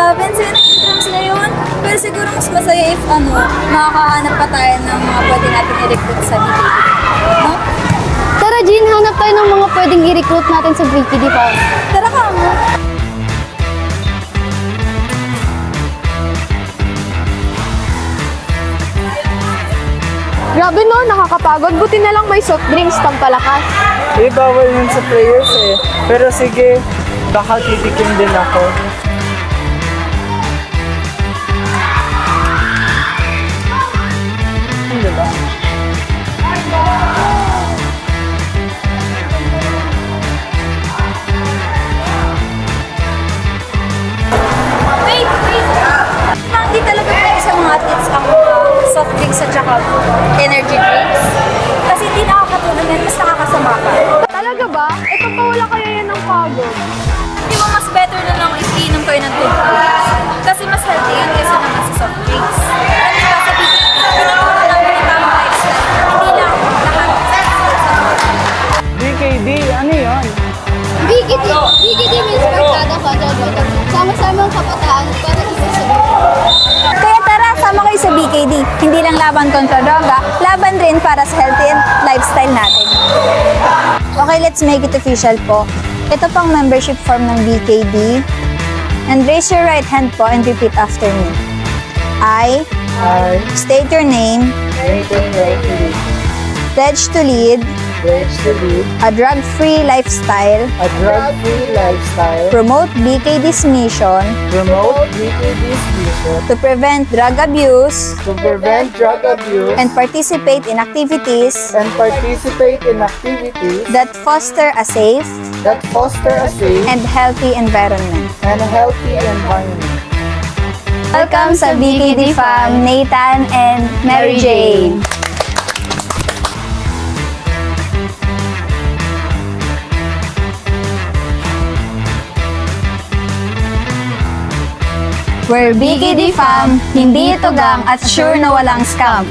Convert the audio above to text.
Grabe, ang saya ng intrams ngayon. Pero siguro mas masaya if makakahanap pa tayo ng mga pwede natin i-recruit sa BKD. No? Tara, Jean, hanap tayo ng mga pwedeng i-recruit natin sa BKD pa. Tara ka mo. Grabe no, nakakapagod. Buti na lang may soft drinks pampalakas. Bawal yun sa players eh. Pero sige, baka titikim din ako. Diba? Wait! Hindi talaga pwede sa mga athletes ang soft drinks at saka energy drinks. Kasi hindi nakakatulong yan, mas nakakasama ka. Talaga ba? Ito pa wala kaya yan ng pagod. Di ba mas better na lang iinom kayo ng tubig? Kasi mas healthy yun kaysa naman sa soft drinks. At diba sa pinaturo lang ng tamang lifestyle, hindi lang lahat. BKD, ano yun? BKD means Barkada Contra Droga. Sama-sama ang kabataan para isa sa Kaya tara, sama kayo sa BKD. Hindi lang laban kontra droga, laban rin para sa healthy lifestyle natin. Okay, let's make it official po. Ito pang membership form ng BKD. And raise your right hand po and repeat after me. I state your name, Nathan Riley. pledge to lead a drug-free lifestyle, promote BKD's mission to prevent drug abuse, and participate in activities that foster a safe and healthy environment. Welcome sa BKD fam, Nathan and Mary Jane. We're BKD fam, hindi ito gang at sure na walang scam.